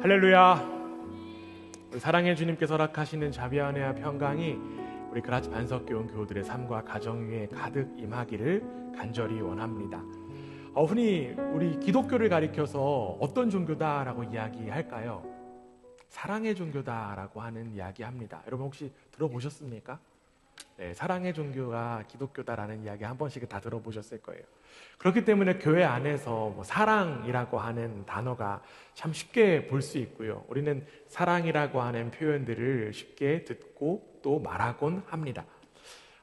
할렐루야. 우리 사랑의 주님께서 허락하시는 자비와 은혜와 평강이 우리 그라치 반석교원 교우들의 삶과 가정 위에 가득 임하기를 간절히 원합니다. 흔히 우리 기독교를 가리켜서 어떤 종교다라고 이야기할까요? 사랑의 종교다라고 하는 이야기합니다. 여러분 혹시 들어보셨습니까? 네, 사랑의 종교가 기독교다라는 이야기 한 번씩 다 들어보셨을 거예요. 그렇기 때문에 교회 안에서 사랑이라고 하는 단어가 참 쉽게 볼 수 있고요. 우리는 사랑이라고 하는 표현들을 쉽게 듣고 또 말하곤 합니다.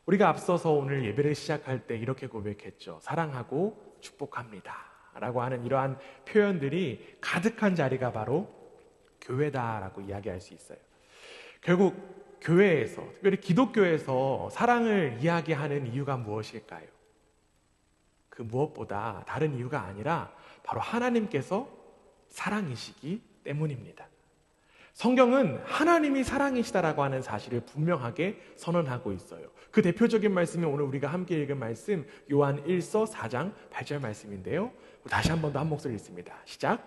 우리가 앞서서 오늘 예배를 시작할 때 이렇게 고백했죠. 사랑하고 축복합니다 라고 하는 이러한 표현들이 가득한 자리가 바로 교회다라고 이야기할 수 있어요. 결국 교회에서, 특별히 기독교에서 사랑을 이야기하는 이유가 무엇일까요? 그 무엇보다 다른 이유가 아니라 바로 하나님께서 사랑이시기 때문입니다. 성경은 하나님이 사랑이시다라고 하는 사실을 분명하게 선언하고 있어요. 그 대표적인 말씀이 오늘 우리가 함께 읽은 말씀 요한 1서 4장 8절 말씀인데요. 다시 한 번 더 한 목소리 읽습니다. 시작.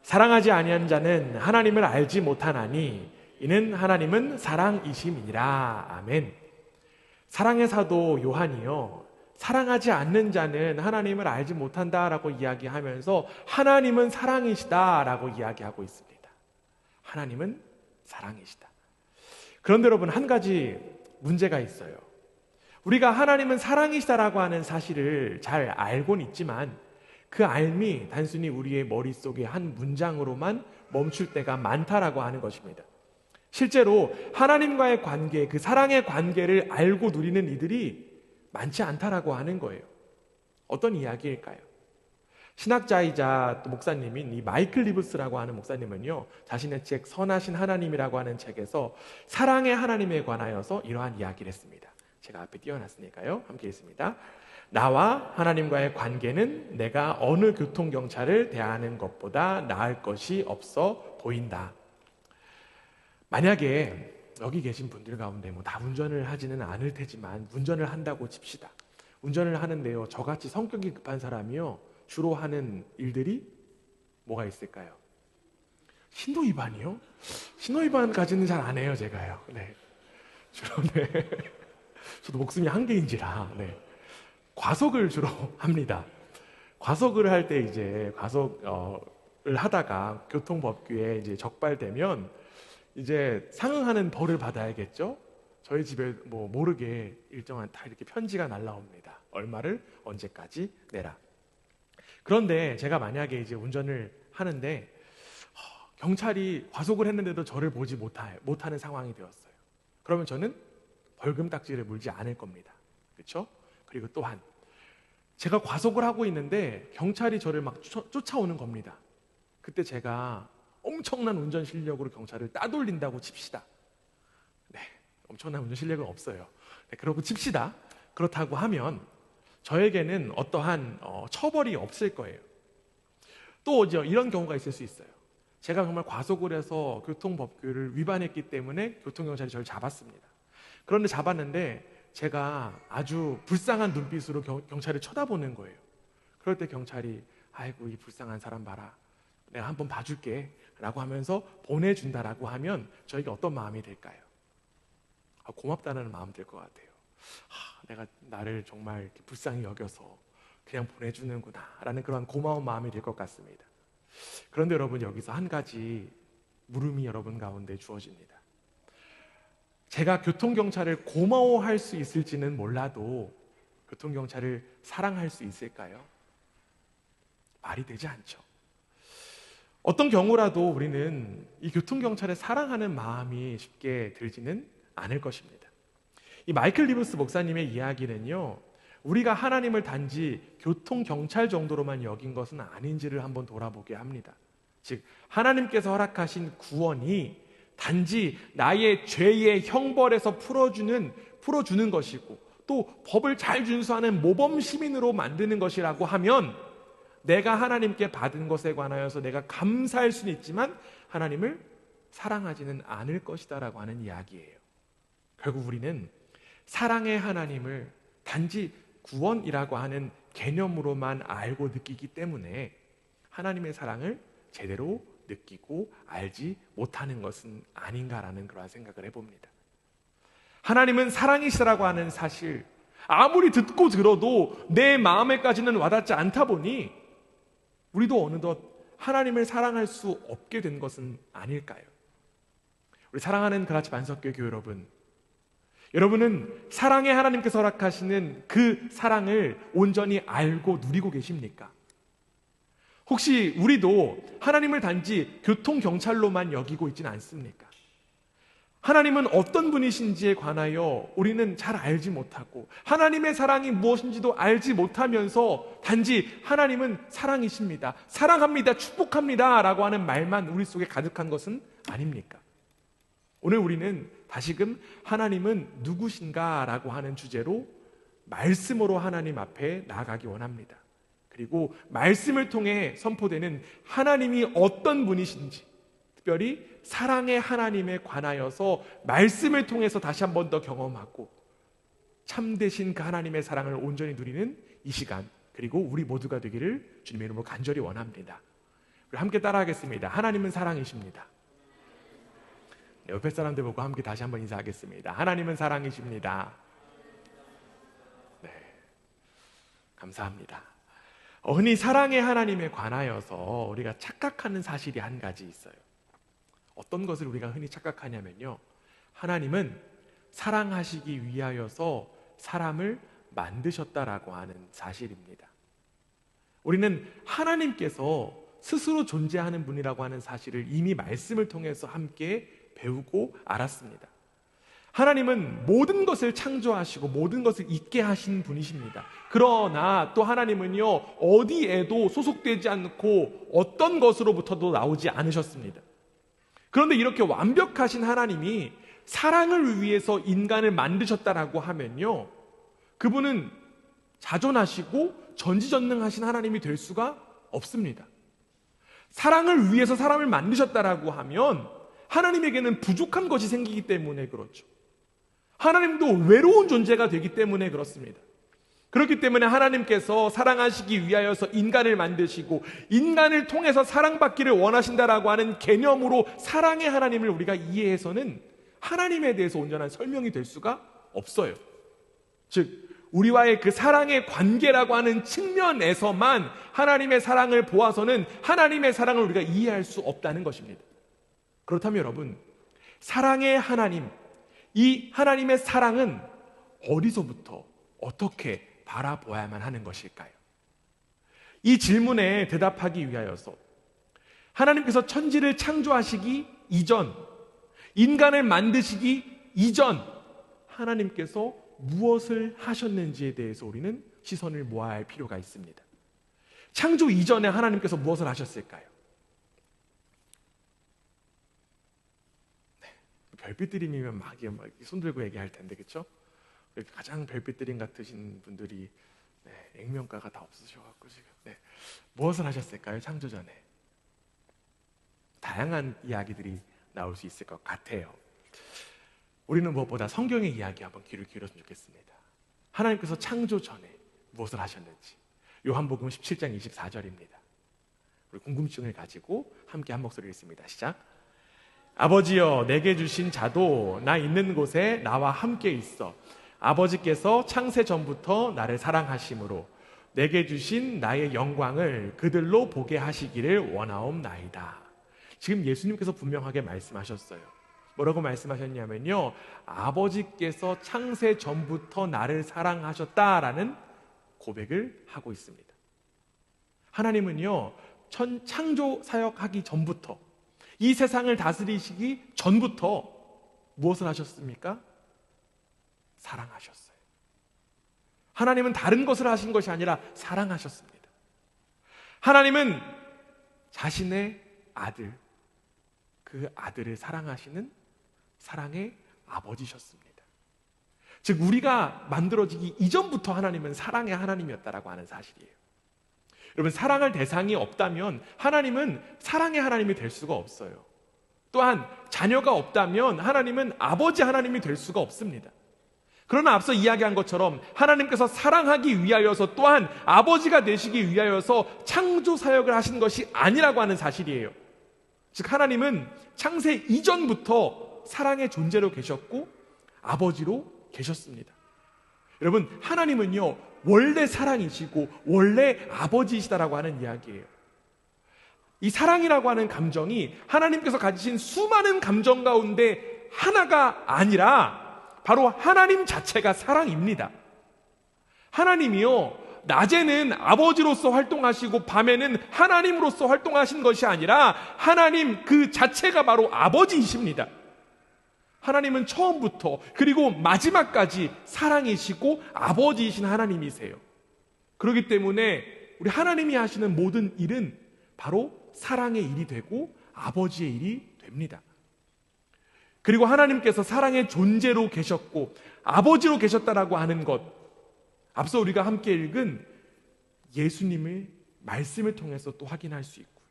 사랑하지 아니한 자는 하나님을 알지 못하나니 이는 하나님은 사랑이심이니라. 아멘. 사랑의 사도 요한이요, 사랑하지 않는 자는 하나님을 알지 못한다라고 이야기하면서 하나님은 사랑이시다라고 이야기하고 있습니다. 하나님은 사랑이시다. 그런데 여러분, 한 가지 문제가 있어요. 우리가 하나님은 사랑이시다라고 하는 사실을 잘 알고는 있지만 그 알미 단순히 우리의 머릿속에 한 문장으로만 멈출 때가 많다라고 하는 것입니다. 실제로 하나님과의 관계, 그 사랑의 관계를 알고 누리는 이들이 많지 않다라고 하는 거예요. 어떤 이야기일까요? 신학자이자 또 목사님인 이 마이클 리브스라고 하는 목사님은요, 자신의 책 선하신 하나님이라고 하는 책에서 사랑의 하나님에 관하여서 이러한 이야기를 했습니다. 제가 앞에 띄워놨으니까요, 함께 읽습니다. 나와 하나님과의 관계는 내가 어느 교통경찰을 대하는 것보다 나을 것이 없어 보인다. 만약에 여기 계신 분들 가운데 다 운전을 하지는 않을 테지만 운전을 한다고 칩시다. 운전을 하는데요, 저같이 성격이 급한 사람이요, 주로 하는 일들이 뭐가 있을까요? 신호 위반이요? 신호 위반까지는 잘 안 해요, 제가요. 네. 주로, 네. 저도 목숨이 한 개인지라, 네. 과속을 주로 합니다. 과속을 할 때 이제 과속을 하다가 교통법규에 이제 적발되면 이제 상응하는 벌을 받아야겠죠? 저희 집에 모르게 일정한 다 이렇게 편지가 날라옵니다. 얼마를 언제까지 내라. 그런데 제가 만약에 이제 운전을 하는데 경찰이 과속을 했는데도 저를 보지 못하는 상황이 되었어요. 그러면 저는 벌금 딱지를 물지 않을 겁니다. 그렇죠? 그리고 또한 제가 과속을 하고 있는데 경찰이 저를 막 쫓아오는 겁니다. 그때 제가 엄청난 운전 실력으로 경찰을 따돌린다고 칩시다. 네, 엄청난 운전 실력은 없어요. 네, 그러고 칩시다. 그렇다고 하면 저에게는 어떠한 처벌이 없을 거예요. 또 이런 경우가 있을 수 있어요. 제가 정말 과속을 해서 교통법규를 위반했기 때문에 교통경찰이 저를 잡았습니다. 그런데 잡았는데 제가 아주 불쌍한 눈빛으로 경찰을 쳐다보는 거예요. 그럴 때 경찰이 아이고 이 불쌍한 사람 봐라, 내가 한번 봐줄게 라고 하면서 보내준다라고 하면 저에게 어떤 마음이 들까요? 고맙다는 마음 들 것 같아요. 내가 나를 정말 이렇게 불쌍히 여겨서 그냥 보내주는구나 라는 그런 고마운 마음이 들 것 같습니다. 그런데 여러분, 여기서 한 가지 물음이 여러분 가운데 주어집니다. 제가 교통경찰을 고마워할 수 있을지는 몰라도 교통경찰을 사랑할 수 있을까요? 말이 되지 않죠. 어떤 경우라도 우리는 이 교통경찰을 사랑하는 마음이 쉽게 들지는 않을 것입니다. 이 마이클 리브스 목사님의 이야기는요, 우리가 하나님을 단지 교통경찰 정도로만 여긴 것은 아닌지를 한번 돌아보게 합니다. 즉, 하나님께서 허락하신 구원이 단지 나의 죄의 형벌에서 풀어주는 것이고 또 법을 잘 준수하는 모범 시민으로 만드는 것이라고 하면 내가 하나님께 받은 것에 관하여서 내가 감사할 수는 있지만 하나님을 사랑하지는 않을 것이다라고 하는 이야기예요. 결국 우리는 사랑의 하나님을 단지 구원이라고 하는 개념으로만 알고 느끼기 때문에 하나님의 사랑을 제대로 느끼고 알지 못하는 것은 아닌가라는 그러한 생각을 해봅니다. 하나님은 사랑이시라고 하는 사실, 아무리 듣고 들어도 내 마음에까지는 와닿지 않다 보니 우리도 어느덧 하나님을 사랑할 수 없게 된 것은 아닐까요? 우리 사랑하는 그라치 반석교 교회 여러분, 여러분은 사랑의 하나님께서 허락하시는 그 사랑을 온전히 알고 누리고 계십니까? 혹시 우리도 하나님을 단지 교통경찰로만 여기고 있지는 않습니까? 하나님은 어떤 분이신지에 관하여 우리는 잘 알지 못하고 하나님의 사랑이 무엇인지도 알지 못하면서 단지 하나님은 사랑이십니다, 사랑합니다, 축복합니다 라고 하는 말만 우리 속에 가득한 것은 아닙니까? 오늘 우리는 다시금 하나님은 누구신가 라고 하는 주제로 말씀으로 하나님 앞에 나아가기 원합니다. 그리고 말씀을 통해 선포되는 하나님이 어떤 분이신지, 특별히 사랑의 하나님에 관하여서 말씀을 통해서 다시 한 번 더 경험하고 참되신 그 하나님의 사랑을 온전히 누리는 이 시간, 그리고 우리 모두가 되기를 주님의 이름으로 간절히 원합니다. 함께 따라하겠습니다. 하나님은 사랑이십니다. 옆에 사람들 보고 함께 다시 한번 인사하겠습니다. 하나님은 사랑이십니다. 네, 감사합니다. 흔히 사랑의 하나님에 관하여서 우리가 착각하는 사실이 한 가지 있어요. 어떤 것을 우리가 흔히 착각하냐면요, 하나님은 사랑하시기 위하여서 사람을 만드셨다라고 하는 사실입니다. 우리는 하나님께서 스스로 존재하는 분이라고 하는 사실을 이미 말씀을 통해서 함께 배우고 알았습니다. 하나님은 모든 것을 창조하시고 모든 것을 있게 하신 분이십니다. 그러나 또 하나님은요, 어디에도 소속되지 않고 어떤 것으로부터도 나오지 않으셨습니다. 그런데 이렇게 완벽하신 하나님이 사랑을 위해서 인간을 만드셨다라고 하면요, 그분은 자존하시고 전지전능하신 하나님이 될 수가 없습니다. 사랑을 위해서 사람을 만드셨다라고 하면 하나님에게는 부족한 것이 생기기 때문에 그렇죠. 하나님도 외로운 존재가 되기 때문에 그렇습니다. 그렇기 때문에 하나님께서 사랑하시기 위하여서 인간을 만드시고 인간을 통해서 사랑받기를 원하신다라고 하는 개념으로 사랑의 하나님을 우리가 이해해서는 하나님에 대해서 온전한 설명이 될 수가 없어요. 즉, 우리와의 그 사랑의 관계라고 하는 측면에서만 하나님의 사랑을 보아서는 하나님의 사랑을 우리가 이해할 수 없다는 것입니다. 그렇다면 여러분, 사랑의 하나님, 이 하나님의 사랑은 어디서부터 어떻게 바라보아야만 하는 것일까요? 이 질문에 대답하기 위하여서 하나님께서 천지를 창조하시기 이전, 인간을 만드시기 이전 하나님께서 무엇을 하셨는지에 대해서 우리는 시선을 모아야 할 필요가 있습니다. 창조 이전에 하나님께서 무엇을 하셨을까요? 별빛 드림이면 막 손들고 얘기할 텐데, 그렇죠? 가장 별빛 드림 같으신 분들이 액면가가 다 없으셔갖고 지금 무엇을 하셨을까요? 창조 전에 다양한 이야기들이 나올 수 있을 것 같아요. 우리는 무엇보다 성경의 이야기 한번 귀를 기울였으면 좋겠습니다. 하나님께서 창조 전에 무엇을 하셨는지, 요한복음 17장 24절입니다. 우리 궁금증을 가지고 함께 한 목소리를 읽습니다. 시작. 아버지여, 내게 주신 자도 나 있는 곳에 나와 함께 있어. 아버지께서 창세 전부터 나를 사랑하심으로 내게 주신 나의 영광을 그들로 보게 하시기를 원하옵나이다. 지금 예수님께서 분명하게 말씀하셨어요. 뭐라고 말씀하셨냐면요, 아버지께서 창세 전부터 나를 사랑하셨다라는 고백을 하고 있습니다. 하나님은요, 창조 사역하기 전부터, 이 세상을 다스리시기 전부터 무엇을 하셨습니까? 사랑하셨어요. 하나님은 다른 것을 하신 것이 아니라 사랑하셨습니다. 하나님은 자신의 아들, 그 아들을 사랑하시는 사랑의 아버지셨습니다. 즉, 우리가 만들어지기 이전부터 하나님은 사랑의 하나님이었다라고 하는 사실이에요. 여러분, 사랑할 대상이 없다면 하나님은 사랑의 하나님이 될 수가 없어요. 또한 자녀가 없다면 하나님은 아버지 하나님이 될 수가 없습니다. 그러나 앞서 이야기한 것처럼 하나님께서 사랑하기 위하여서 또한 아버지가 되시기 위하여서 창조 사역을 하신 것이 아니라고 하는 사실이에요. 즉 하나님은 창세 이전부터 사랑의 존재로 계셨고 아버지로 계셨습니다. 여러분, 하나님은요 원래 사랑이시고 원래 아버지이시다라고 하는 이야기예요. 이 사랑이라고 하는 감정이 하나님께서 가지신 수많은 감정 가운데 하나가 아니라 바로 하나님 자체가 사랑입니다. 하나님이요 낮에는 아버지로서 활동하시고 밤에는 하나님으로서 활동하신 것이 아니라 하나님 그 자체가 바로 아버지이십니다. 하나님은 처음부터 그리고 마지막까지 사랑이시고 아버지이신 하나님이세요. 그렇기 때문에 우리 하나님이 하시는 모든 일은 바로 사랑의 일이 되고 아버지의 일이 됩니다. 그리고 하나님께서 사랑의 존재로 계셨고 아버지로 계셨다라고 하는 것, 앞서 우리가 함께 읽은 예수님의 말씀을 통해서 또 확인할 수 있고요.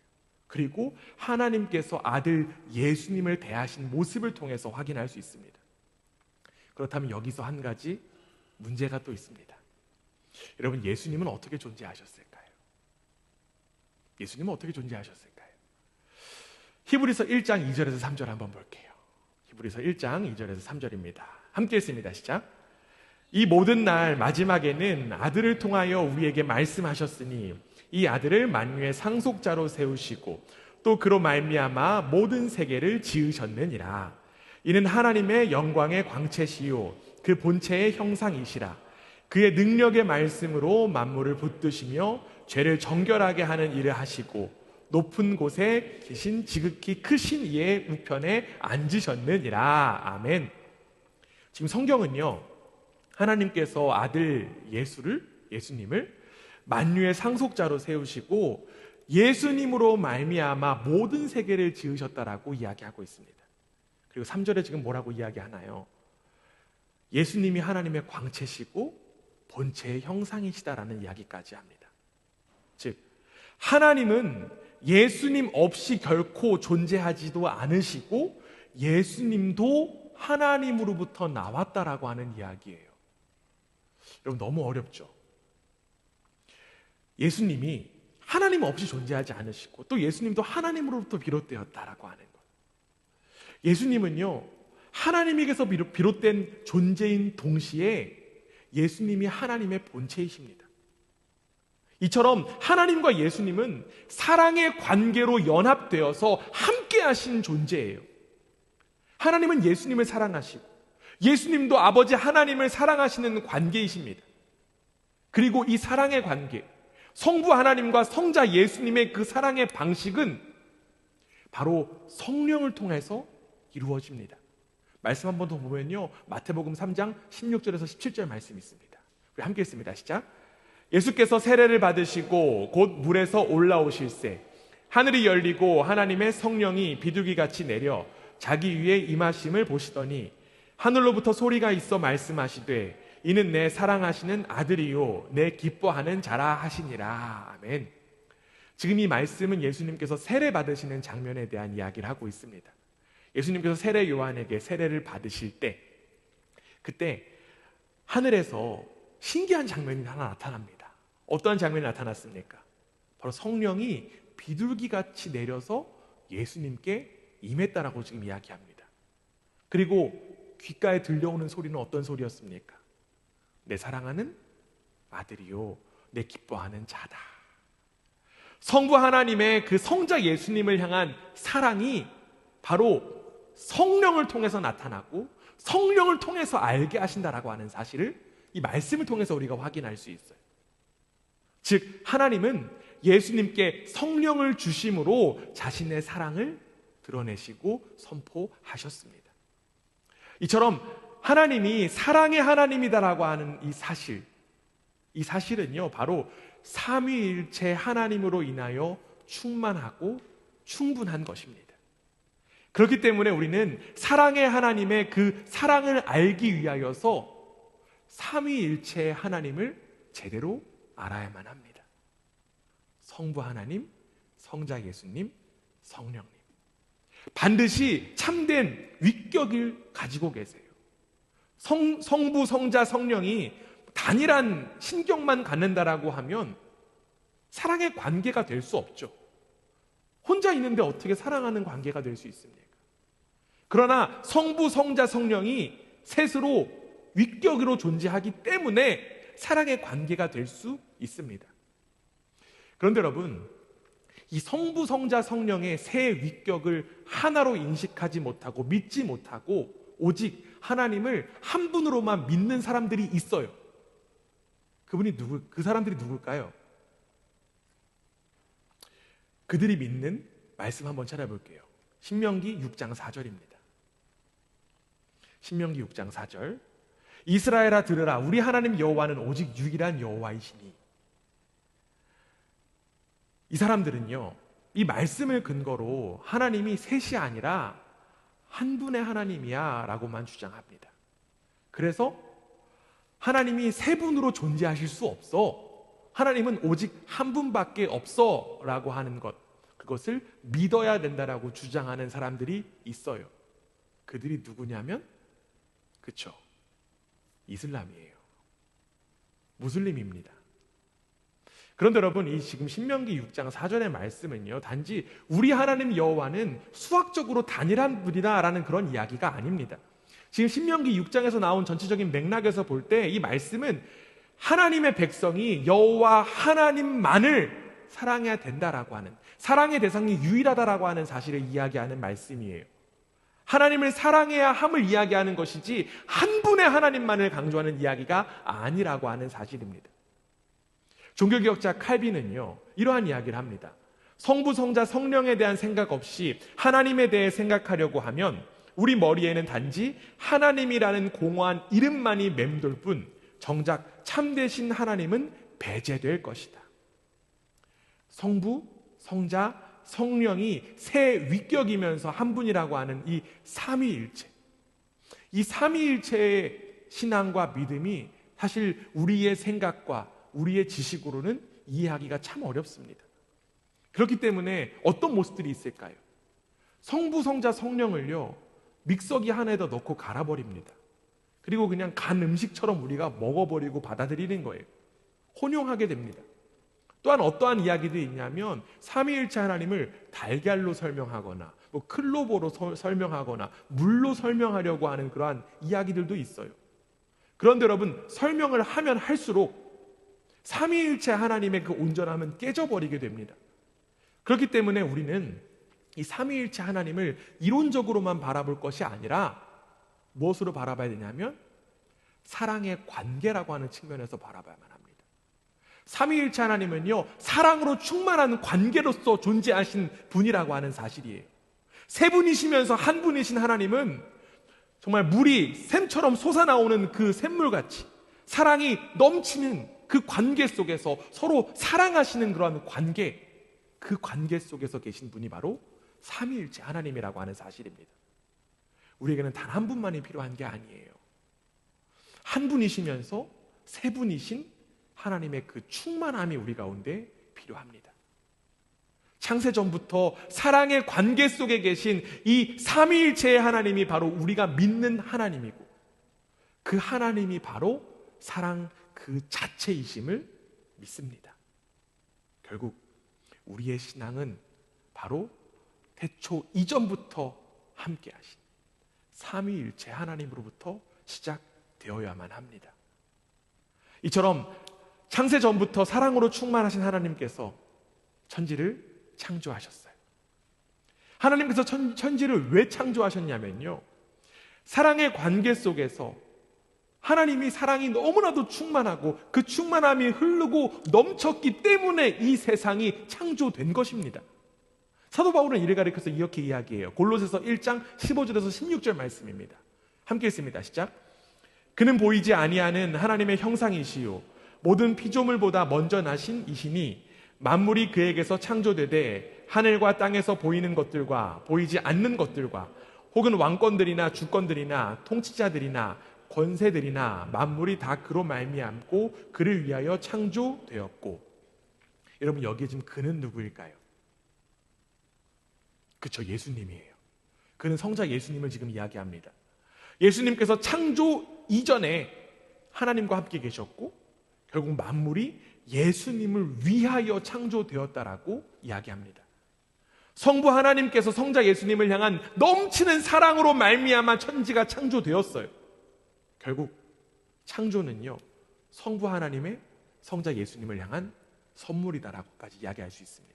그리고 하나님께서 아들 예수님을 대하신 모습을 통해서 확인할 수 있습니다. 그렇다면 여기서 한 가지 문제가 또 있습니다. 여러분, 예수님은 어떻게 존재하셨을까요? 예수님은 어떻게 존재하셨을까요? 히브리서 1장 2절에서 3절 한번 볼게요. 히브리서 1장 2절에서 3절입니다. 함께 읽습니다. 시작. 이 모든 날 마지막에는 아들을 통하여 우리에게 말씀하셨으니 이 아들을 만유의 상속자로 세우시고 또 그로 말미암아 모든 세계를 지으셨느니라. 이는 하나님의 영광의 광채시요 그 본체의 형상이시라. 그의 능력의 말씀으로 만물을 붙드시며 죄를 정결하게 하는 일을 하시고 높은 곳에 계신 지극히 크신 이의 우편에 앉으셨느니라. 아멘. 지금 성경은요 하나님께서 아들 예수님을 만유의 상속자로 세우시고 예수님으로 말미암아 모든 세계를 지으셨다라고 이야기하고 있습니다. 그리고 3절에 지금 뭐라고 이야기하나요? 예수님이 하나님의 광채시고 본체의 형상이시다라는 이야기까지 합니다. 즉 하나님은 예수님 없이 결코 존재하지도 않으시고 예수님도 하나님으로부터 나왔다라고 하는 이야기예요. 여러분, 너무 어렵죠? 예수님이 하나님 없이 존재하지 않으시고 또 예수님도 하나님으로부터 비롯되었다라고 하는 것. 예수님은요 하나님에게서 비롯된 존재인 동시에 예수님이 하나님의 본체이십니다. 이처럼 하나님과 예수님은 사랑의 관계로 연합되어서 함께 하신 존재예요. 하나님은 예수님을 사랑하시고 예수님도 아버지 하나님을 사랑하시는 관계이십니다. 그리고 이 사랑의 관계, 성부 하나님과 성자 예수님의 그 사랑의 방식은 바로 성령을 통해서 이루어집니다. 말씀 한 번 더 보면요 마태복음 3장 16절에서 17절 말씀이 있습니다. 우리 함께 읽습니다. 시작. 예수께서 세례를 받으시고 곧 물에서 올라오실새 하늘이 열리고 하나님의 성령이 비둘기같이 내려 자기 위에 임하심을 보시더니 하늘로부터 소리가 있어 말씀하시되 이는 내 사랑하시는 아들이요 내 기뻐하는 자라 하시니라. 아멘. 지금 이 말씀은 예수님께서 세례 받으시는 장면에 대한 이야기를 하고 있습니다. 예수님께서 세례 요한에게 세례를 받으실 때 그때 하늘에서 신기한 장면이 하나 나타납니다. 어떠한 장면이 나타났습니까? 바로 성령이 비둘기같이 내려서 예수님께 임했다라고 지금 이야기합니다. 그리고 귓가에 들려오는 소리는 어떤 소리였습니까? 내 사랑하는 아들이요 내 기뻐하는 자다. 성부 하나님의 그 성자 예수님을 향한 사랑이 바로 성령을 통해서 나타나고 성령을 통해서 알게 하신다라고 하는 사실을 이 말씀을 통해서 우리가 확인할 수 있어요. 즉 하나님은 예수님께 성령을 주심으로 자신의 사랑을 드러내시고 선포하셨습니다. 이처럼 하나님이 사랑의 하나님이다라고 하는 이 사실은요 바로 삼위일체 하나님으로 인하여 충만하고 충분한 것입니다. 그렇기 때문에 우리는 사랑의 하나님의 그 사랑을 알기 위하여서 삼위일체의 하나님을 제대로 알아야만 합니다. 성부 하나님, 성자 예수님, 성령님. 반드시 참된 위격을 가지고 계세요. 성부, 성자, 성령이 단일한 신격만 갖는다라고 하면 사랑의 관계가 될 수 없죠. 혼자 있는데 어떻게 사랑하는 관계가 될 수 있습니까? 그러나 성부, 성자, 성령이 셋으로 위격으로 존재하기 때문에 사랑의 관계가 될 수 있습니다. 그런데 여러분, 이 성부, 성자, 성령의 세 위격을 하나로 인식하지 못하고 믿지 못하고 오직 하나님을 한 분으로만 믿는 사람들이 있어요. 그 사람들이 누굴까요? 그들이 믿는 말씀 한번 찾아볼게요. 신명기 6장 4절입니다. 신명기 6장 4절. 이스라엘아 들으라, 우리 하나님 여호와는 오직 유일한 여호와이시니. 이 사람들은요, 이 말씀을 근거로 하나님이 셋이 아니라 한 분의 하나님이야 라고만 주장합니다. 그래서 하나님이 세 분으로 존재하실 수 없어, 하나님은 오직 한 분밖에 없어 라고 하는 것, 그것을 믿어야 된다라고 주장하는 사람들이 있어요. 그들이 누구냐면, 그쵸, 이슬람이에요. 무슬림입니다. 그런데 여러분, 이 지금 신명기 6장 4절의 말씀은요, 단지 우리 하나님 여호와는 수학적으로 단일한 분이다라는 그런 이야기가 아닙니다. 지금 신명기 6장에서 나온 전체적인 맥락에서 볼 때 이 말씀은 하나님의 백성이 여호와 하나님만을 사랑해야 된다라고 하는, 사랑의 대상이 유일하다라고 하는 사실을 이야기하는 말씀이에요. 하나님을 사랑해야 함을 이야기하는 것이지 한 분의 하나님만을 강조하는 이야기가 아니라고 하는 사실입니다. 종교개혁자 칼빈은요, 이러한 이야기를 합니다. 성부, 성자, 성령에 대한 생각 없이 하나님에 대해 생각하려고 하면 우리 머리에는 단지 하나님이라는 공허한 이름만이 맴돌 뿐 정작 참되신 하나님은 배제될 것이다. 성부, 성자, 성령이 세 위격이면서 한 분이라고 하는 이 삼위일체, 이 삼위일체의 신앙과 믿음이 사실 우리의 생각과 우리의 지식으로는 이해하기가 참 어렵습니다. 그렇기 때문에 어떤 모습들이 있을까요? 성부, 성자, 성령을요, 믹서기 하나에다 넣고 갈아버립니다. 그리고 그냥 간 음식처럼 우리가 먹어버리고 받아들이는 거예요. 혼용하게 됩니다. 또한 어떠한 이야기들이 있냐면 삼위일체 하나님을 달걀로 설명하거나 클로버로 설명하거나 물로 설명하려고 하는 그러한 이야기들도 있어요. 그런데 여러분, 설명을 하면 할수록 삼위일체 하나님의 그 온전함은 깨져버리게 됩니다. 그렇기 때문에 우리는 이 삼위일체 하나님을 이론적으로만 바라볼 것이 아니라 무엇으로 바라봐야 되냐면 사랑의 관계라고 하는 측면에서 바라봐야만 합니다. 삼위일체 하나님은요, 사랑으로 충만한 관계로서 존재하신 분이라고 하는 사실이에요. 세 분이시면서 한 분이신 하나님은 정말 물이 샘처럼 솟아나오는 그 샘물같이 사랑이 넘치는 그 관계 속에서 서로 사랑하시는 그런 관계, 그 관계 속에서 계신 분이 바로 삼위일체 하나님이라고 하는 사실입니다. 우리에게는 단 한 분만이 필요한 게 아니에요. 한 분이시면서 세 분이신 하나님의 그 충만함이 우리 가운데 필요합니다. 창세전부터 사랑의 관계 속에 계신 이 삼위일체의 하나님이 바로 우리가 믿는 하나님이고, 그 하나님이 바로 사랑 그 자체이심을 믿습니다. 결국 우리의 신앙은 바로 태초 이전부터 함께 하신 삼위일체 하나님으로부터 시작되어야만 합니다. 이처럼 창세전부터 사랑으로 충만하신 하나님께서 천지를 창조하셨어요. 하나님께서 천지를 왜 창조하셨냐면요, 사랑의 관계 속에서 하나님이 사랑이 너무나도 충만하고 그 충만함이 흐르고 넘쳤기 때문에 이 세상이 창조된 것입니다. 사도 바울은 이를 가리켜서 이렇게 이야기해요. 골로새서 1장 15절에서 16절 말씀입니다. 함께 읽습니다. 시작. 그는 보이지 아니하는 하나님의 형상이시요 모든 피조물보다 먼저 나신 이시니 만물이 그에게서 창조되되 하늘과 땅에서 보이는 것들과 보이지 않는 것들과 혹은 왕권들이나 주권들이나 통치자들이나 권세들이나 만물이 다 그로 말미암고 그를 위하여 창조되었고. 여러분, 여기에 지금 그는 누구일까요? 그쵸, 예수님이에요. 그는 성자 예수님을 지금 이야기합니다. 예수님께서 창조 이전에 하나님과 함께 계셨고 결국 만물이 예수님을 위하여 창조되었다라고 이야기합니다. 성부 하나님께서 성자 예수님을 향한 넘치는 사랑으로 말미암아 천지가 창조되었어요. 결국 창조는요, 성부 하나님의 성자 예수님을 향한 선물이다라고까지 이야기할 수 있습니다.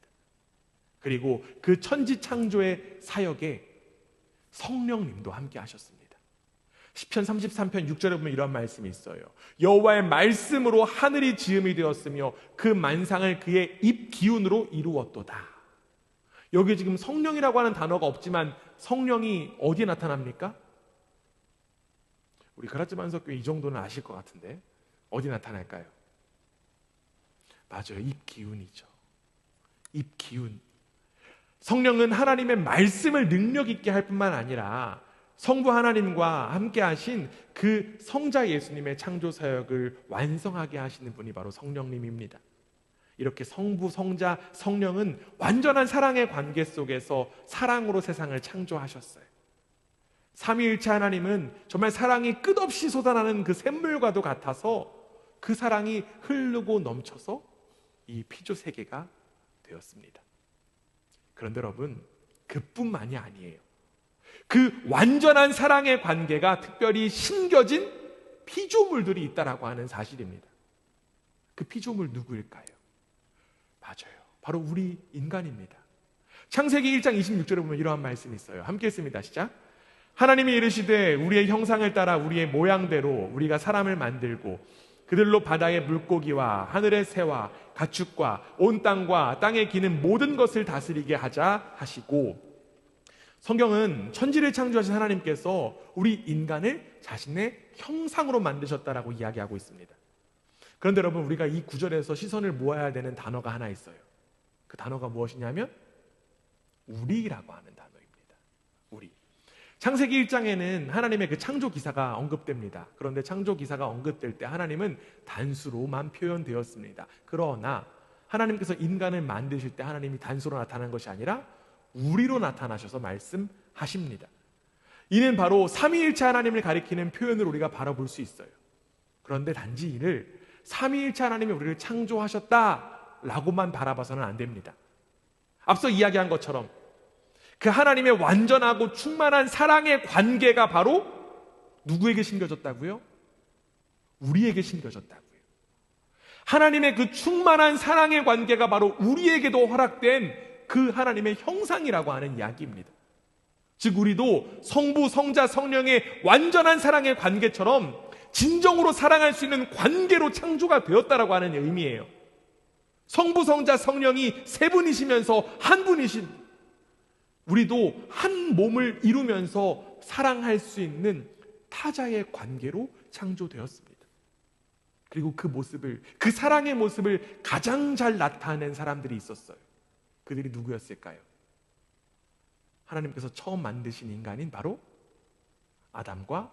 그리고 그 천지 창조의 사역에 성령님도 함께 하셨습니다. 시편 33편 6절에 보면 이런 말씀이 있어요. 여호와의 말씀으로 하늘이 지음이 되었으며 그 만상을 그의 입 기운으로 이루었도다. 여기 지금 성령이라고 하는 단어가 없지만 성령이 어디에 나타납니까? 우리 가라츠만석교회 이 정도는 아실 것 같은데 어디 나타날까요? 맞아요. 입 기운이죠. 입 기운. 성령은 하나님의 말씀을 능력 있게 할 뿐만 아니라 성부 하나님과 함께 하신 그 성자 예수님의 창조 사역을 완성하게 하시는 분이 바로 성령님입니다. 이렇게 성부, 성자, 성령은 완전한 사랑의 관계 속에서 사랑으로 세상을 창조하셨어요. 삼위일체 하나님은 정말 사랑이 끝없이 쏟아나는 그 샘물과도 같아서 그 사랑이 흐르고 넘쳐서 이 피조 세계가 되었습니다. 그런데 여러분, 그뿐만이 아니에요. 그 완전한 사랑의 관계가 특별히 심겨진 피조물들이 있다라고 하는 사실입니다. 그 피조물 누구일까요? 맞아요. 바로 우리 인간입니다. 창세기 1장 26절에 보면 이러한 말씀이 있어요. 함께 읽습니다. 시작. 하나님이 이르시되 우리의 형상을 따라 우리의 모양대로 우리가 사람을 만들고 그들로 바다의 물고기와 하늘의 새와 가축과 온 땅과 땅에 기는 모든 것을 다스리게 하자 하시고, 성경은 천지를 창조하신 하나님께서 우리 인간을 자신의 형상으로 만드셨다라고 이야기하고 있습니다. 그런데 여러분, 우리가 이 구절에서 시선을 모아야 되는 단어가 하나 있어요. 그 단어가 무엇이냐면 우리라고 하는 단어입니다. 우리. 창세기 1장에는 하나님의 그 창조 기사가 언급됩니다. 그런데 창조 기사가 언급될 때 하나님은 단수로만 표현되었습니다. 그러나 하나님께서 인간을 만드실 때 하나님이 단수로 나타난 것이 아니라 우리로 나타나셔서 말씀하십니다. 이는 바로 삼위일체 하나님을 가리키는 표현을 우리가 바라볼 수 있어요. 그런데 단지 이를 삼위일체 하나님이 우리를 창조하셨다라고만 바라봐서는 안 됩니다. 앞서 이야기한 것처럼 그 하나님의 완전하고 충만한 사랑의 관계가 바로 누구에게 심겨졌다고요? 우리에게 심겨졌다고요. 하나님의 그 충만한 사랑의 관계가 바로 우리에게도 허락된 그 하나님의 형상이라고 하는 이야기입니다. 즉 우리도 성부, 성자, 성령의 완전한 사랑의 관계처럼 진정으로 사랑할 수 있는 관계로 창조가 되었다라고 하는 의미예요. 성부, 성자, 성령이 세 분이시면서 한 분이신 우리도 한 몸을 이루면서 사랑할 수 있는 타자의 관계로 창조되었습니다. 그리고 그 모습을, 그 사랑의 모습을 가장 잘 나타낸 사람들이 있었어요. 그들이 누구였을까요? 하나님께서 처음 만드신 인간인 바로 아담과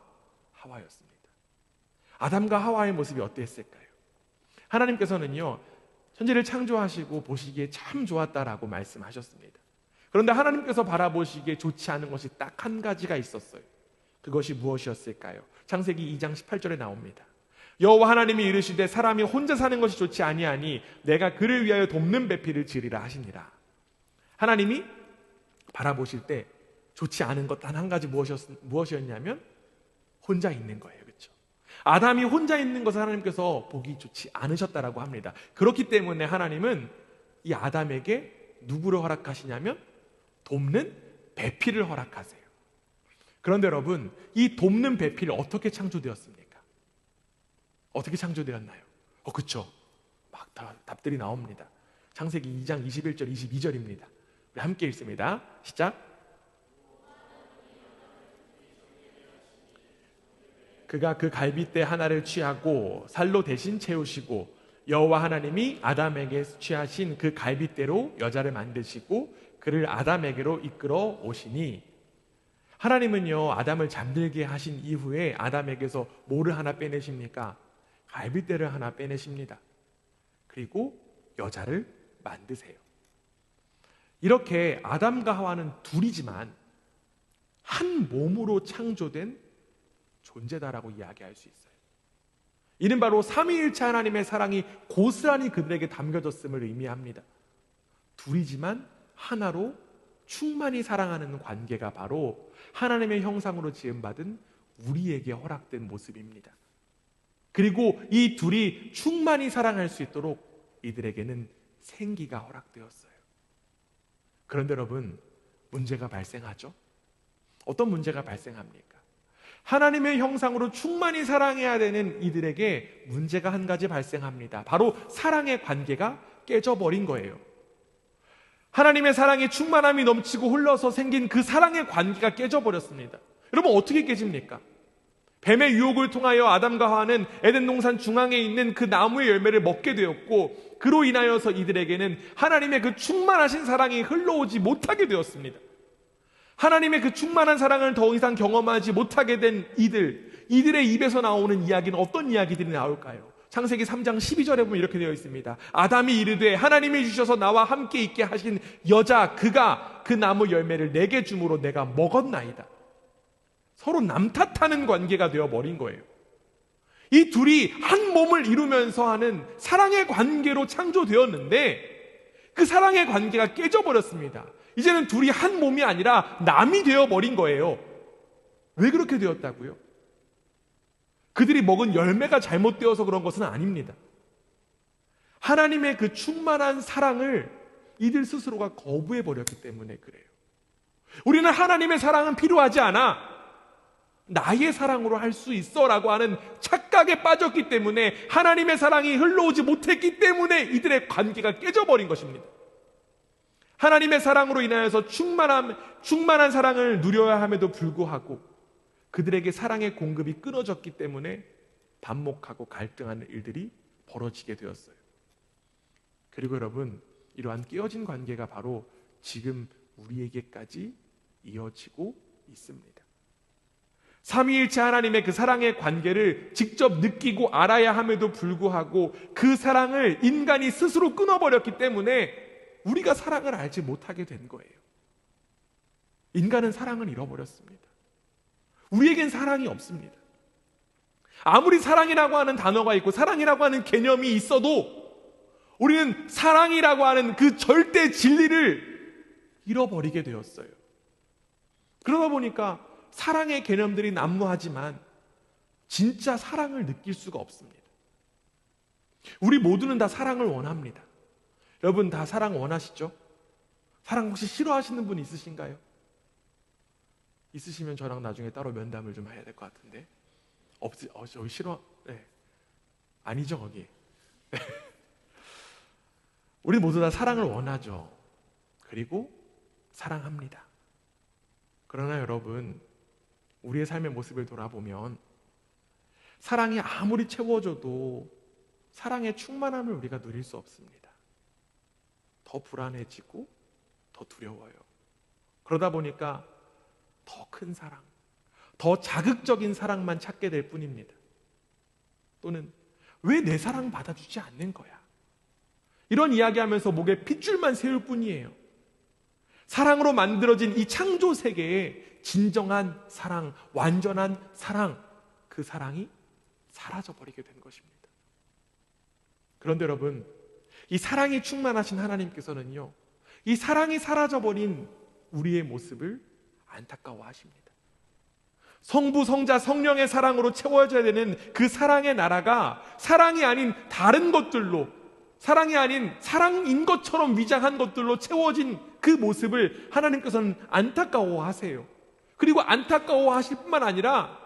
하와였습니다. 아담과 하와의 모습이 어땠을까요? 하나님께서는요, 천지를 창조하시고 보시기에 참 좋았다라고 말씀하셨습니다. 그런데 하나님께서 바라보시기에 좋지 않은 것이 딱 한 가지가 있었어요. 그것이 무엇이었을까요? 창세기 2장 18절에 나옵니다. 여호와 하나님이 이르시되 사람이 혼자 사는 것이 좋지 아니하니 내가 그를 위하여 돕는 배필을 지으리라 하시니라. 하나님이 바라보실 때 좋지 않은 것 단 한 가지 무엇이었냐면 혼자 있는 거예요. 그렇죠? 아담이 혼자 있는 것을 하나님께서 보기 좋지 않으셨다라고 합니다. 그렇기 때문에 하나님은 이 아담에게 누구를 허락하시냐면 돕는 배필을 허락하세요. 그런데 여러분, 이 돕는 배필이 어떻게 창조되었습니까? 어떻게 창조되었나요? 그렇죠. 막 답들이 나옵니다. 창세기 2장 21절 22절입니다. 우리 함께 읽습니다. 시작. 그가 그 갈빗대 하나를 취하고 살로 대신 채우시고 여호와 하나님이 아담에게 취하신 그 갈빗대로 여자를 만드시고 그를 아담에게로 이끌어 오시니, 하나님은요 아담을 잠들게 하신 이후에 아담에게서 뭐를 하나 빼내십니까? 갈빗대를 하나 빼내십니다. 그리고 여자를 만드세요. 이렇게 아담과 하와는 둘이지만 한 몸으로 창조된 존재다라고 이야기할 수 있어요. 이는 바로 삼위일체 하나님의 사랑이 고스란히 그들에게 담겨졌음을 의미합니다. 둘이지만 하나로 충만히 사랑하는 관계가 바로 하나님의 형상으로 지음받은 우리에게 허락된 모습입니다. 그리고 이 둘이 충만히 사랑할 수 있도록 이들에게는 생기가 허락되었어요. 그런데 여러분, 문제가 발생하죠? 어떤 문제가 발생합니까? 하나님의 형상으로 충만히 사랑해야 되는 이들에게 문제가 한 가지 발생합니다. 바로 사랑의 관계가 깨져버린 거예요. 하나님의 사랑이 충만함이 넘치고 흘러서 생긴 그 사랑의 관계가 깨져버렸습니다. 여러분, 어떻게 깨집니까? 뱀의 유혹을 통하여 아담과 하와는 에덴 동산 중앙에 있는 그 나무의 열매를 먹게 되었고, 그로 인하여서 이들에게는 하나님의 그 충만하신 사랑이 흘러오지 못하게 되었습니다. 하나님의 그 충만한 사랑을 더 이상 경험하지 못하게 된 이들의 입에서 나오는 이야기는 어떤 이야기들이 나올까요? 창세기 3장 12절에 보면 이렇게 되어 있습니다. 아담이 이르되 하나님이 주셔서 나와 함께 있게 하신 여자 그가 그 나무 열매를 내게 줌으로 내가 먹었나이다. 서로 남탓하는 관계가 되어버린 거예요. 이 둘이 한 몸을 이루면서 하는 사랑의 관계로 창조되었는데 그 사랑의 관계가 깨져버렸습니다. 이제는 둘이 한 몸이 아니라 남이 되어버린 거예요. 왜 그렇게 되었다고요? 그들이 먹은 열매가 잘못되어서 그런 것은 아닙니다. 하나님의 그 충만한 사랑을 이들 스스로가 거부해버렸기 때문에 그래요. 우리는 하나님의 사랑은 필요하지 않아, 나의 사랑으로 할 수 있어 라고 하는 착각에 빠졌기 때문에, 하나님의 사랑이 흘러오지 못했기 때문에 이들의 관계가 깨져버린 것입니다. 하나님의 사랑으로 인하여서 충만한 사랑을 누려야 함에도 불구하고 그들에게 사랑의 공급이 끊어졌기 때문에 반목하고 갈등하는 일들이 벌어지게 되었어요. 그리고 여러분, 이러한 깨어진 관계가 바로 지금 우리에게까지 이어지고 있습니다. 삼위일체 하나님의 그 사랑의 관계를 직접 느끼고 알아야 함에도 불구하고 그 사랑을 인간이 스스로 끊어버렸기 때문에 우리가 사랑을 알지 못하게 된 거예요. 인간은 사랑을 잃어버렸습니다. 우리에겐 사랑이 없습니다. 아무리 사랑이라고 하는 단어가 있고 사랑이라고 하는 개념이 있어도 우리는 사랑이라고 하는 그 절대 진리를 잃어버리게 되었어요. 그러다 보니까 사랑의 개념들이 난무하지만 진짜 사랑을 느낄 수가 없습니다. 우리 모두는 다 사랑을 원합니다. 여러분 다 사랑 원하시죠? 사랑 혹시 싫어하시는 분 있으신가요? 있으시면 저랑 나중에 따로 면담을 좀 해야 될 것 같은데. 저기 싫어? 네. 아니죠, 거기. 네. 우리 모두 다 사랑을 원하죠. 그리고 사랑합니다. 그러나 여러분, 우리의 삶의 모습을 돌아보면 사랑이 아무리 채워져도 사랑의 충만함을 우리가 누릴 수 없습니다. 더 불안해지고 더 두려워요. 그러다 보니까 더 큰 사랑, 더 자극적인 사랑만 찾게 될 뿐입니다. 또는 왜 내 사랑 받아주지 않는 거야? 이런 이야기하면서 목에 핏줄만 세울 뿐이에요. 사랑으로 만들어진 이 창조 세계에 진정한 사랑, 완전한 사랑, 그 사랑이 사라져버리게 된 것입니다. 그런데 여러분, 이 사랑이 충만하신 하나님께서는요, 이 사랑이 사라져버린 우리의 모습을 안타까워하십니다. 성부, 성자, 성령의 사랑으로 채워져야 되는 그 사랑의 나라가 사랑이 아닌 다른 것들로, 사랑이 아닌 사랑인 것처럼 위장한 것들로 채워진 그 모습을 하나님께서는 안타까워하세요. 그리고 안타까워하실 뿐만 아니라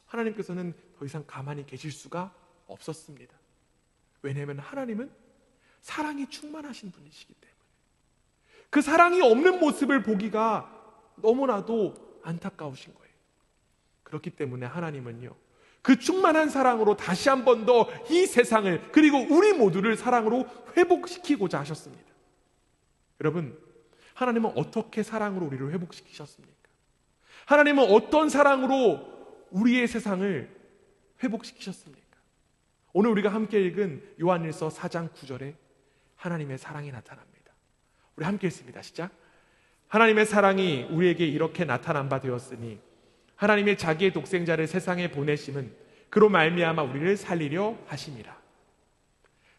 하나님께서는 더 이상 가만히 계실 수가 없었습니다. 왜냐하면 하나님은 사랑이 충만하신 분이시기 때문에 그 사랑이 없는 모습을 보기가 너무나도 안타까우신 거예요. 그렇기 때문에 하나님은요, 그 충만한 사랑으로 다시 한 번 더 이 세상을, 그리고 우리 모두를 사랑으로 회복시키고자 하셨습니다. 여러분, 하나님은 어떻게 사랑으로 우리를 회복시키셨습니까? 하나님은 어떤 사랑으로 우리의 세상을 회복시키셨습니까? 오늘 우리가 함께 읽은 요한일서 4장 9절에 하나님의 사랑이 나타납니다. 우리 함께 읽습니다. 시작. 하나님의 사랑이 우리에게 이렇게 나타난 바 되었으니 하나님의 자기의 독생자를 세상에 보내심은 그로 말미암아 우리를 살리려 하심이라.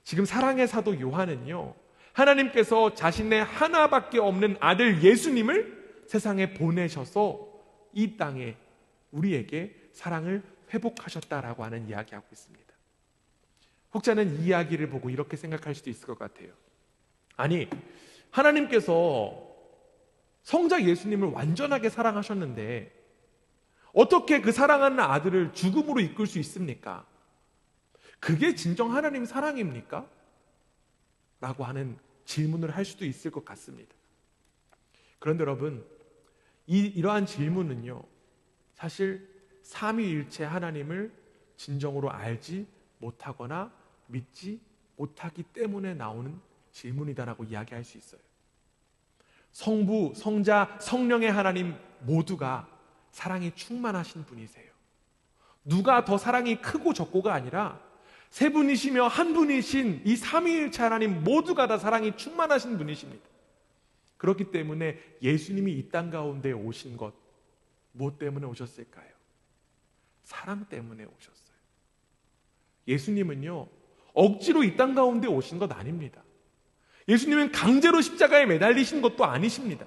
지금 사랑의 사도 요한은요, 하나님께서 자신의 하나밖에 없는 아들 예수님을 세상에 보내셔서 이 땅에 우리에게 사랑을 회복하셨다라고 하는 이야기하고 있습니다. 혹자는 이 이야기를 보고 이렇게 생각할 수도 있을 것 같아요. 아니, 하나님께서 성자 예수님을 완전하게 사랑하셨는데 어떻게 그 사랑하는 아들을 죽음으로 이끌 수 있습니까? 그게 진정 하나님 사랑입니까? 라고 하는 질문을 할 수도 있을 것 같습니다. 그런데 여러분, 이러한 질문은요, 사실 삼위일체 하나님을 진정으로 알지 못하거나 믿지 못하기 때문에 나오는 질문이다라고 이야기할 수 있어요. 성부, 성자, 성령의 하나님 모두가 사랑이 충만하신 분이세요. 누가 더 사랑이 크고 적고가 아니라 세 분이시며 한 분이신 이 삼위일체 하나님 모두가 다 사랑이 충만하신 분이십니다. 그렇기 때문에 예수님이 이 땅 가운데 오신 것, 무엇 때문에 오셨을까요? 사랑 때문에 오셨어요. 예수님은요, 억지로 이 땅 가운데 오신 것 아닙니다. 예수님은 강제로 십자가에 매달리신 것도 아니십니다.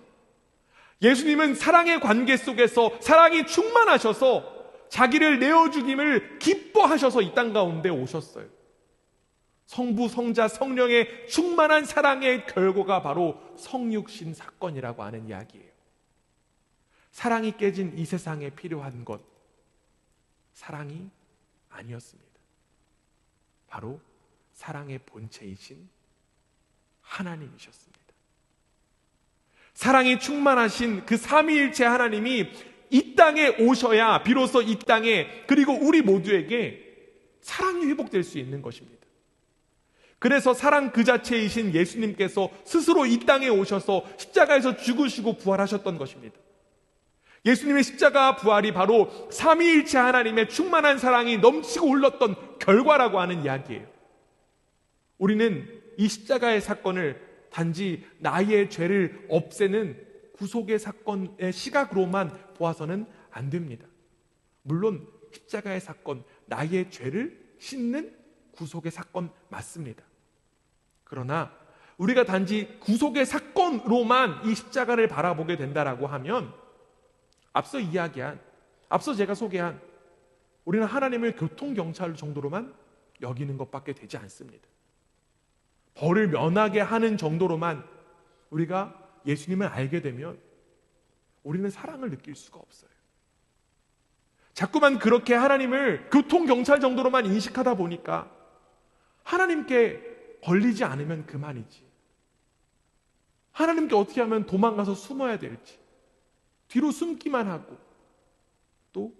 예수님은 사랑의 관계 속에서 사랑이 충만하셔서 자기를 내어주김을 기뻐하셔서 이 땅 가운데 오셨어요. 성부, 성자, 성령의 충만한 사랑의 결과가 바로 성육신 사건이라고 하는 이야기예요. 사랑이 깨진 이 세상에 필요한 것, 사랑이 아니었습니다. 바로 사랑의 본체이신 하나님이셨습니다. 사랑이 충만하신 그 삼위일체 하나님이 이 땅에 오셔야 비로소 이 땅에, 그리고 우리 모두에게 사랑이 회복될 수 있는 것입니다. 그래서 사랑 그 자체이신 예수님께서 스스로 이 땅에 오셔서 십자가에서 죽으시고 부활하셨던 것입니다. 예수님의 십자가 부활이 바로 삼위일체 하나님의 충만한 사랑이 넘치고 흘렀던 결과라고 하는 이야기예요. 우리는 이 십자가의 사건을 단지 나의 죄를 없애는 구속의 사건의 시각으로만 보아서는 안 됩니다. 물론 십자가의 사건, 나의 죄를 씻는 구속의 사건 맞습니다. 그러나 우리가 단지 구속의 사건으로만 이 십자가를 바라보게 된다라고 하면 앞서 제가 소개한 우리는 하나님을 교통경찰 정도로만 여기는 것밖에 되지 않습니다. 벌을 면하게 하는 정도로만 우리가 예수님을 알게 되면 우리는 사랑을 느낄 수가 없어요. 자꾸만 그렇게 하나님을 교통경찰 정도로만 인식하다 보니까 하나님께 걸리지 않으면 그만이지, 하나님께 어떻게 하면 도망가서 숨어야 될지 뒤로 숨기만 하고 또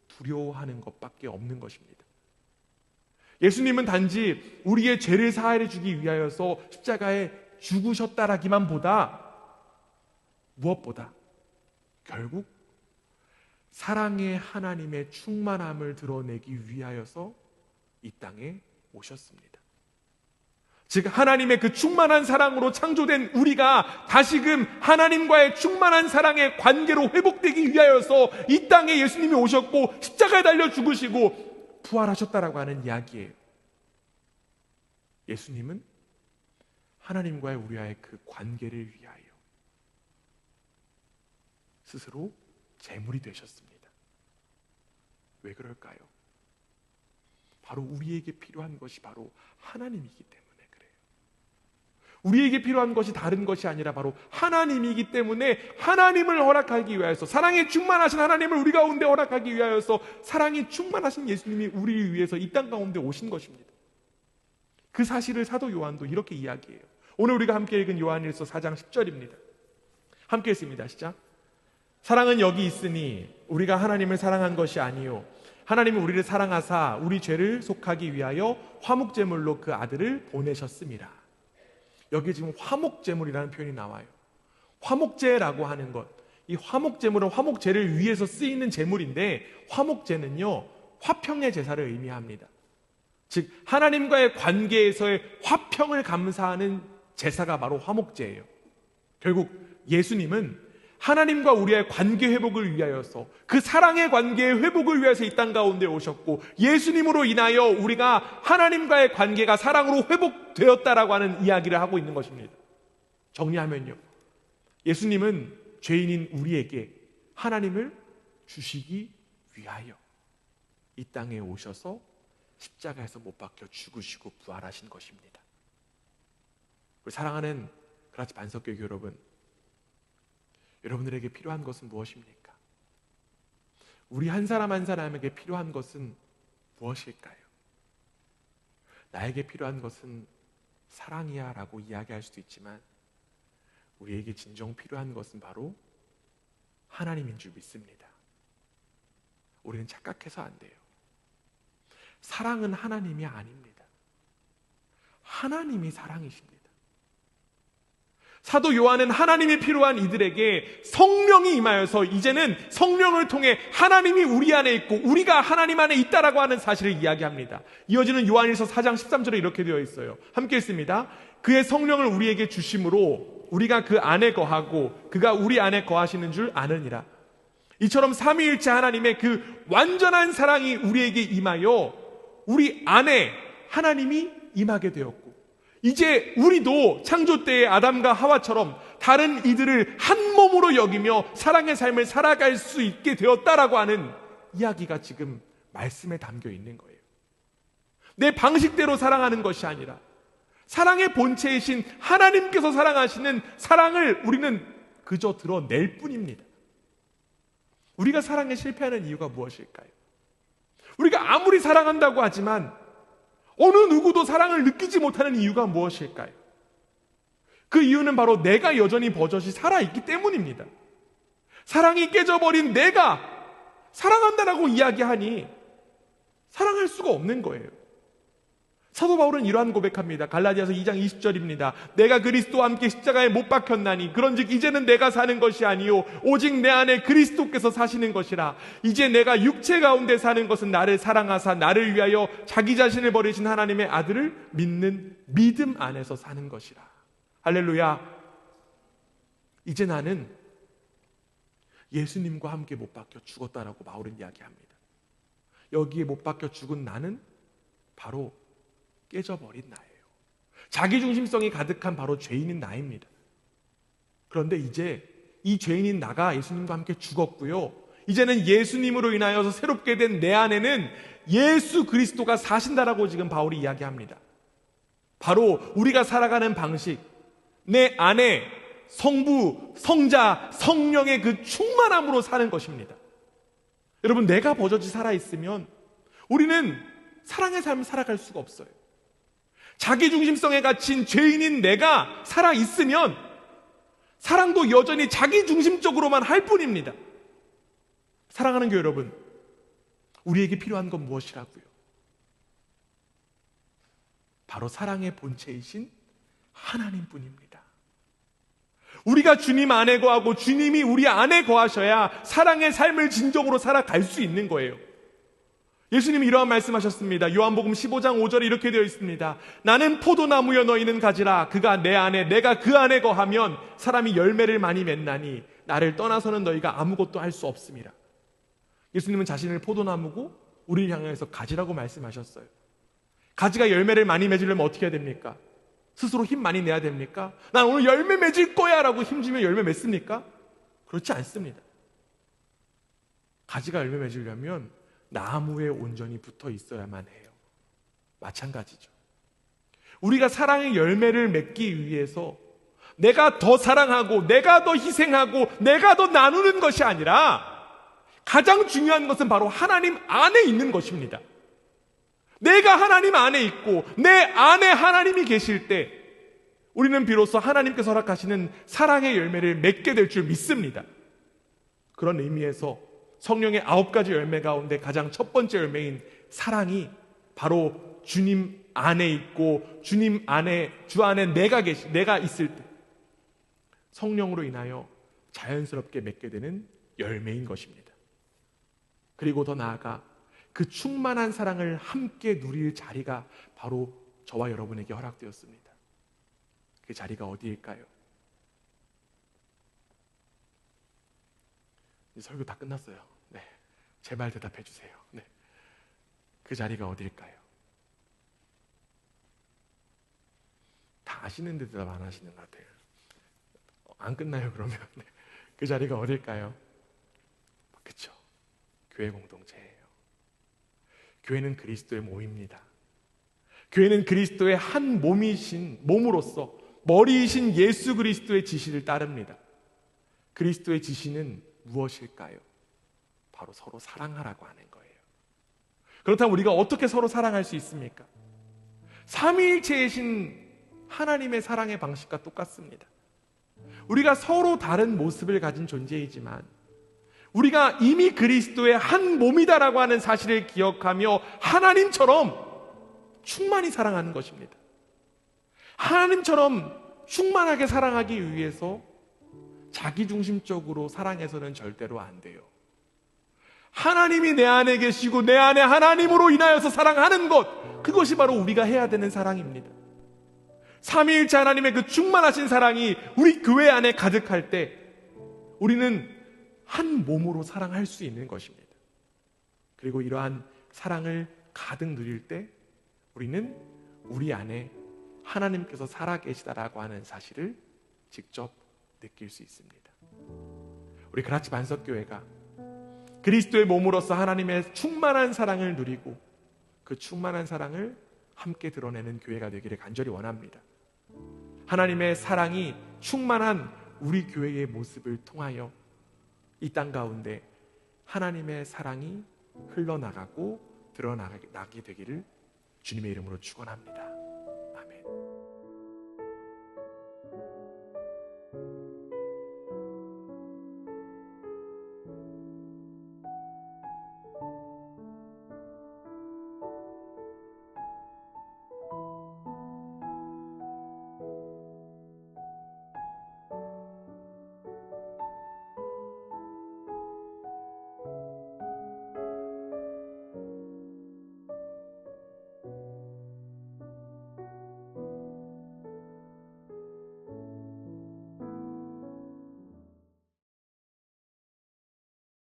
두려워하는 것밖에 없는 것입니다. 예수님은 단지 우리의 죄를 사하여 주기 위하여서 십자가에 죽으셨다라기만 보다 무엇보다 결국 사랑의 하나님의 충만함을 드러내기 위하여서 이 땅에 오셨습니다. 즉 하나님의 그 충만한 사랑으로 창조된 우리가 다시금 하나님과의 충만한 사랑의 관계로 회복되기 위하여서 이 땅에 예수님이 오셨고 십자가에 달려 죽으시고 부활하셨다라고 하는 이야기예요. 예수님은 하나님과의 우리와의 그 관계를 위하여 스스로 제물이 되셨습니다. 왜 그럴까요? 바로 우리에게 필요한 것이 바로 하나님이기 때문에 그래요. 우리에게 필요한 것이 다른 것이 아니라 바로 하나님이기 때문에 하나님을 허락하기 위하여서, 사랑이 충만하신 하나님을 우리 가운데 허락하기 위하여서 사랑이 충만하신 예수님이 우리를 위해서 이 땅 가운데 오신 것입니다. 그 사실을 사도 요한도 이렇게 이야기해요. 오늘 우리가 함께 읽은 요한일서 4장 10절입니다. 함께 읽습니다. 시작. 사랑은 여기 있으니 우리가 하나님을 사랑한 것이 아니요 하나님은 우리를 사랑하사 우리 죄를 속하기 위하여 화목제물로 그 아들을 보내셨습니다. 여기 지금 화목제물이라는 표현이 나와요. 화목제라고 하는 것, 이 화목제물은 화목제를 위해서 쓰이는 제물인데, 화목제는요 화평의 제사를 의미합니다. 즉 하나님과의 관계에서의 화평을 감사하는 제사가 바로 화목제예요. 결국 예수님은 하나님과 우리의 관계 회복을 위하여서, 그 사랑의 관계의 회복을 위해서 이 땅 가운데 오셨고, 예수님으로 인하여 우리가 하나님과의 관계가 사랑으로 회복되었다라고 하는 이야기를 하고 있는 것입니다. 정리하면요, 예수님은 죄인인 우리에게 하나님을 주시기 위하여 이 땅에 오셔서 십자가에서 못 박혀 죽으시고 부활하신 것입니다. 우리 사랑하는 그라치 반석교회 여러분, 여러분들에게 필요한 것은 무엇입니까? 우리 한 사람 한 사람에게 필요한 것은 무엇일까요? 나에게 필요한 것은 사랑이야 라고 이야기할 수도 있지만, 우리에게 진정 필요한 것은 바로 하나님인 줄 믿습니다. 우리는 착각해서 안 돼요. 사랑은 하나님이 아닙니다. 하나님이 사랑이십니다. 사도 요한은 하나님이 필요한 이들에게 성령이 임하여서 이제는 성령을 통해 하나님이 우리 안에 있고 우리가 하나님 안에 있다라고 하는 사실을 이야기합니다. 이어지는 요한일서 4장 13절에 이렇게 되어 있어요. 함께 읽습니다. 그의 성령을 우리에게 주심으로 우리가 그 안에 거하고 그가 우리 안에 거하시는 줄 아느니라. 이처럼 삼위일체 하나님의 그 완전한 사랑이 우리에게 임하여 우리 안에 하나님이 임하게 되었고, 이제 우리도 창조 때의 아담과 하와처럼 다른 이들을 한 몸으로 여기며 사랑의 삶을 살아갈 수 있게 되었다라고 하는 이야기가 지금 말씀에 담겨 있는 거예요. 내 방식대로 사랑하는 것이 아니라 사랑의 본체이신 하나님께서 사랑하시는 사랑을 우리는 그저 드러낼 뿐입니다. 우리가 사랑에 실패하는 이유가 무엇일까요? 우리가 아무리 사랑한다고 하지만 어느 누구도 사랑을 느끼지 못하는 이유가 무엇일까요? 그 이유는 바로 내가 여전히 버젓이 살아있기 때문입니다. 사랑이 깨져버린 내가 사랑한다라고 이야기하니 사랑할 수가 없는 거예요. 사도 바울은 이러한 고백합니다. 갈라디아서 2장 20절입니다. 내가 그리스도와 함께 십자가에 못 박혔나니 그런즉 이제는 내가 사는 것이 아니요 오직 내 안에 그리스도께서 사시는 것이라. 이제 내가 육체 가운데 사는 것은 나를 사랑하사 나를 위하여 자기 자신을 버리신 하나님의 아들을 믿는 믿음 안에서 사는 것이라. 할렐루야. 이제 나는 예수님과 함께 못 박혀 죽었다라고 바울은 이야기합니다. 여기에 못 박혀 죽은 나는 바로 깨져버린 나예요. 자기중심성이 가득한 바로 죄인인 나입니다. 그런데 이제 이 죄인인 나가 예수님과 함께 죽었고요, 이제는 예수님으로 인하여서 새롭게 된 내 안에는 예수 그리스도가 사신다라고 지금 바울이 이야기합니다. 바로 우리가 살아가는 방식, 내 안에 성부, 성자, 성령의 그 충만함으로 사는 것입니다. 여러분, 내가 버젓이 살아있으면 우리는 사랑의 삶을 살아갈 수가 없어요. 자기중심성에 갇힌 죄인인 내가 살아있으면 사랑도 여전히 자기중심적으로만 할 뿐입니다. 사랑하는 교회 여러분, 우리에게 필요한 건 무엇이라고요? 바로 사랑의 본체이신 하나님뿐입니다. 우리가 주님 안에 거하고 주님이 우리 안에 거하셔야 사랑의 삶을 진정으로 살아갈 수 있는 거예요. 예수님이 이러한 말씀하셨습니다. 요한복음 15장 5절에 이렇게 되어 있습니다. 나는 포도나무여 너희는 가지라. 그가 내 안에 내가 그 안에 거하면 사람이 열매를 많이 맺나니 나를 떠나서는 너희가 아무것도 할 수 없음이라. 예수님은 자신을 포도나무고 우리를 향해서 가지라고 말씀하셨어요. 가지가 열매를 많이 맺으려면 어떻게 해야 됩니까? 스스로 힘 많이 내야 됩니까? 난 오늘 열매 맺을 거야 라고 힘주면 열매 맺습니까? 그렇지 않습니다. 가지가 열매 맺으려면 나무에 온전히 붙어 있어야만 해요. 마찬가지죠. 우리가 사랑의 열매를 맺기 위해서 내가 더 사랑하고 내가 더 희생하고 내가 더 나누는 것이 아니라 가장 중요한 것은 바로 하나님 안에 있는 것입니다. 내가 하나님 안에 있고 내 안에 하나님이 계실 때 우리는 비로소 하나님께서 허락하시는 사랑의 열매를 맺게 될 줄 믿습니다. 그런 의미에서 성령의 9가지 열매 가운데 가장 첫 번째 열매인 사랑이 바로 주님 안에 있고 주님 안에, 주 안에 내가 있을 때 성령으로 인하여 자연스럽게 맺게 되는 열매인 것입니다. 그리고 더 나아가 그 충만한 사랑을 함께 누릴 자리가 바로 저와 여러분에게 허락되었습니다. 그 자리가 어디일까요? 설교 다 끝났어요. 네, 제발 대답해 주세요. 네, 그 자리가 어딜까요? 다 아시는데 대답 안 하시는 것 같아요. 안 끝나요 그러면? 네. 그 자리가 어딜까요? 그쵸, 교회 공동체예요. 교회는 그리스도의 몸입니다. 교회는 그리스도의 한 몸으로서 머리이신 예수 그리스도의 지시를 따릅니다. 그리스도의 지시는 무엇일까요? 바로 서로 사랑하라고 하는 거예요. 그렇다면 우리가 어떻게 서로 사랑할 수 있습니까? 삼위일체이신 하나님의 사랑의 방식과 똑같습니다. 우리가 서로 다른 모습을 가진 존재이지만 우리가 이미 그리스도의 한 몸이다라고 하는 사실을 기억하며 하나님처럼 충만히 사랑하는 것입니다. 하나님처럼 충만하게 사랑하기 위해서 자기중심적으로 사랑해서는 절대로 안 돼요. 하나님이 내 안에 계시고 내 안에 하나님으로 인하여서 사랑하는 것, 그것이 바로 우리가 해야 되는 사랑입니다. 삼위일체 하나님의 그 충만하신 사랑이 우리 교회 안에 가득할 때 우리는 한 몸으로 사랑할 수 있는 것입니다. 그리고 이러한 사랑을 가득 누릴 때 우리는 우리 안에 하나님께서 살아계시다라고 하는 사실을 직접 느낄 수 있습니다. 우리 그라치 반석교회가 그리스도의 몸으로서 하나님의 충만한 사랑을 누리고 그 충만한 사랑을 함께 드러내는 교회가 되기를 간절히 원합니다. 하나님의 사랑이 충만한 우리 교회의 모습을 통하여 이 땅 가운데 하나님의 사랑이 흘러나가고 드러나게 되기를 주님의 이름으로 축원합니다.